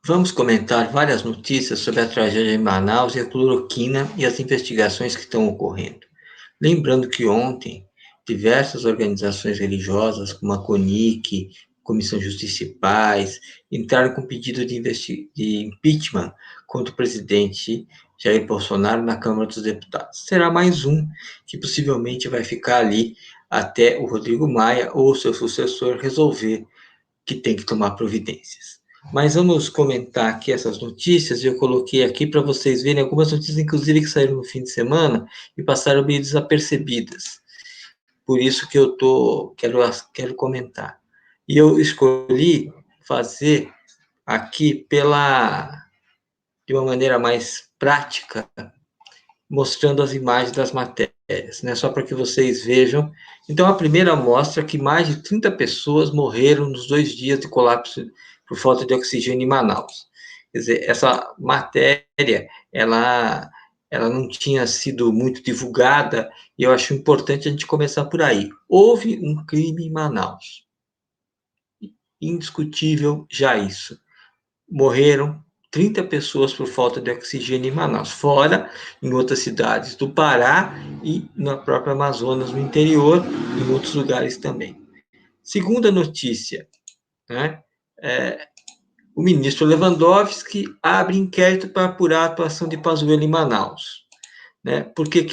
Vamos comentar várias notícias sobre a tragédia em Manaus e a cloroquina e as investigações que estão ocorrendo. Lembrando que ontem, diversas organizações religiosas, como a CONIC, Comissão Justiça e Paz, entraram com pedido de impeachment contra o presidente Jair Bolsonaro na Câmara dos Deputados. Será mais um que possivelmente vai ficar ali até o Rodrigo Maia ou seu sucessor resolver que tem que tomar providências. Mas vamos comentar aqui essas notícias, e eu coloquei aqui para vocês verem algumas notícias, inclusive, que saíram no fim de semana e passaram meio desapercebidas. Por isso que quero comentar. E eu escolhi fazer aqui de uma maneira mais prática, mostrando as imagens das matérias, né? Só para que vocês vejam. Então, a primeira mostra que mais de 30 pessoas morreram nos 2 dias de colapso por falta de oxigênio em Manaus. Quer dizer, essa matéria, ela não tinha sido muito divulgada, e eu acho importante a gente começar por aí. Houve um crime em Manaus. Indiscutível já isso. Morreram 30 pessoas por falta de oxigênio em Manaus, fora em outras cidades do Pará e na própria Amazonas, no interior, em outros lugares também. Segunda notícia, né? O ministro Lewandowski abre inquérito para apurar a atuação de Pazuello em Manaus. Né? Por que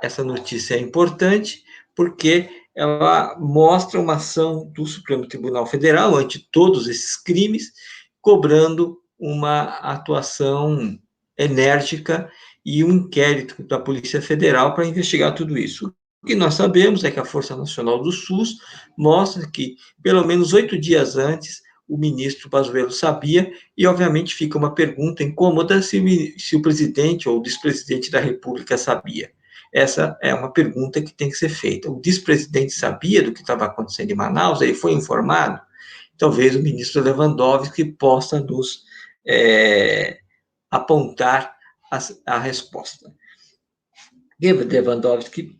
essa notícia é importante? Porque ela mostra uma ação do Supremo Tribunal Federal ante todos esses crimes, cobrando uma atuação enérgica e um inquérito da Polícia Federal para investigar tudo isso. O que nós sabemos é que a Força Nacional do SUS mostra que, pelo menos 8 dias antes, o ministro Pazuello sabia, e obviamente fica uma pergunta incômoda se o presidente ou o vice-presidente da República sabia. Essa é uma pergunta que tem que ser feita. O vice-presidente sabia do que estava acontecendo em Manaus? Ele foi informado? Talvez o ministro Lewandowski possa nos apontar a resposta. Lewandowski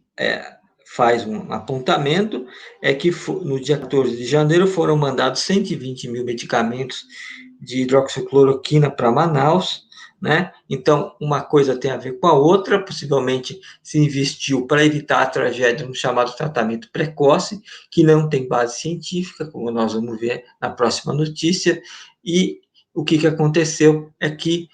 faz um apontamento, é que no dia 14 de janeiro foram mandados 120 mil medicamentos de hidroxicloroquina para Manaus, né? Então, uma coisa tem a ver com a outra, possivelmente se investiu para evitar a tragédia no chamado tratamento precoce, que não tem base científica, como nós vamos ver na próxima notícia, e o que aconteceu é que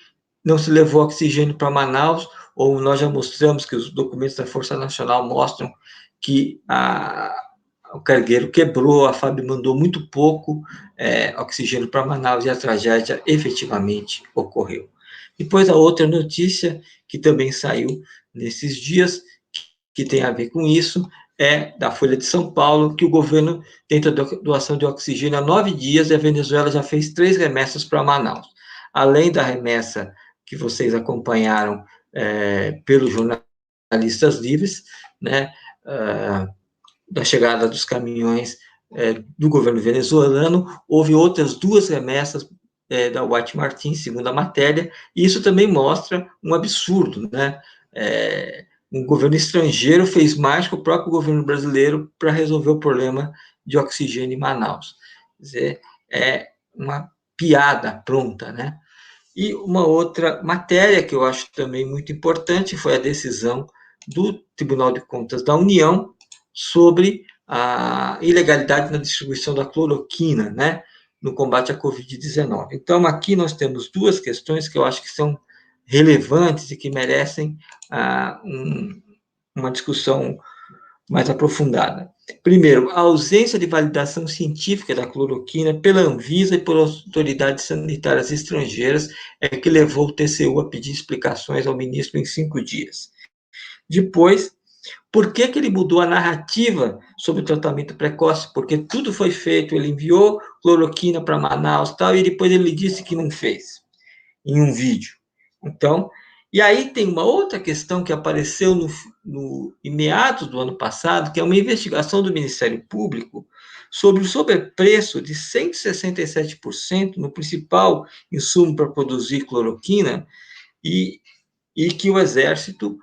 não se levou oxigênio para Manaus, ou nós já mostramos que os documentos da Força Nacional mostram que o cargueiro quebrou, a FAB mandou muito pouco oxigênio para Manaus e a tragédia efetivamente ocorreu. Depois, a outra notícia que também saiu nesses dias, que tem a ver com isso, é da Folha de São Paulo, que o governo tenta doação de oxigênio há 9 dias e a Venezuela já fez 3 remessas para Manaus. Além da remessa que vocês acompanharam pelos jornalistas livres, né, da chegada dos caminhões do governo venezuelano, houve outras 2 remessas da White Martins, segundo a matéria, e isso também mostra um absurdo, né? Um governo estrangeiro fez mais que o próprio governo brasileiro para resolver o problema de oxigênio em Manaus. Quer dizer, é uma piada pronta, né? E uma outra matéria que eu acho também muito importante foi a decisão do Tribunal de Contas da União sobre a ilegalidade na distribuição da cloroquina, né, no combate à Covid-19. Então, aqui nós temos 2 questões que eu acho que são relevantes e que merecem uma discussão mais aprofundada. Primeiro, a ausência de validação científica da cloroquina pela Anvisa e por autoridades sanitárias estrangeiras é que levou o TCU a pedir explicações ao ministro em 5 dias. Depois, por que ele mudou a narrativa sobre o tratamento precoce? Porque tudo foi feito, ele enviou cloroquina para Manaus tal, e depois ele disse que não fez, em um vídeo. Então, e aí tem uma outra questão que apareceu em meados do ano passado, que é uma investigação do Ministério Público sobre o sobrepreço de 167% no principal insumo para produzir cloroquina, e que o Exército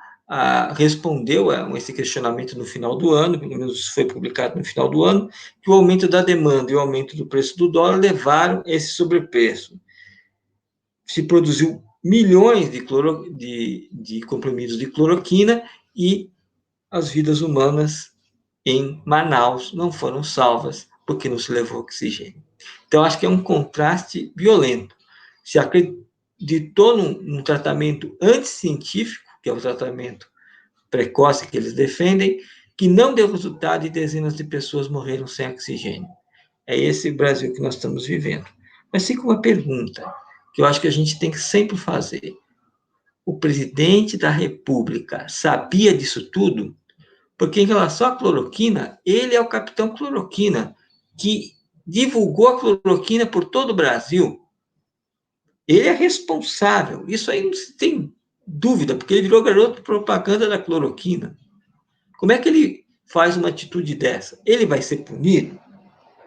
respondeu a esse questionamento no final do ano, pelo menos isso foi publicado no final do ano, que o aumento da demanda e o aumento do preço do dólar levaram esse sobrepreço. se produziu milhões de comprimidos de cloroquina e as vidas humanas em Manaus não foram salvas porque não se levou oxigênio. Então, acho que é um contraste violento. Se acreditou num tratamento anticientífico, que é o tratamento precoce que eles defendem, que não deu resultado e dezenas de pessoas morreram sem oxigênio. É esse Brasil que nós estamos vivendo. Mas fica uma pergunta que eu acho que a gente tem que sempre fazer. O presidente da República sabia disso tudo? Porque em relação à cloroquina, ele é o capitão cloroquina, que divulgou a cloroquina por todo o Brasil. Ele é responsável. Isso aí não se tem dúvida, porque ele virou garoto de propaganda da cloroquina. Como é que ele faz uma atitude dessa? Ele vai ser punido?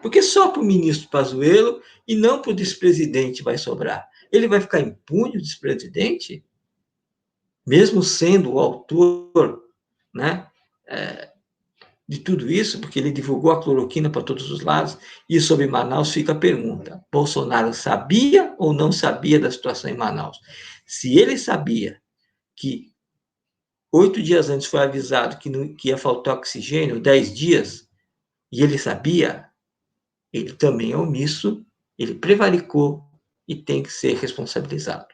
Porque só para o ministro Pazuello e não para o despresidente vai sobrar. Ele vai ficar impune, o despresidente, mesmo sendo o autor, né, de tudo isso, porque ele divulgou a cloroquina para todos os lados, e sobre Manaus fica a pergunta: Bolsonaro sabia ou não sabia da situação em Manaus? Se ele sabia que 8 dias antes foi avisado que ia faltar oxigênio, 10 dias, e ele sabia, ele também é omisso, ele prevaricou e tem que ser responsabilizado.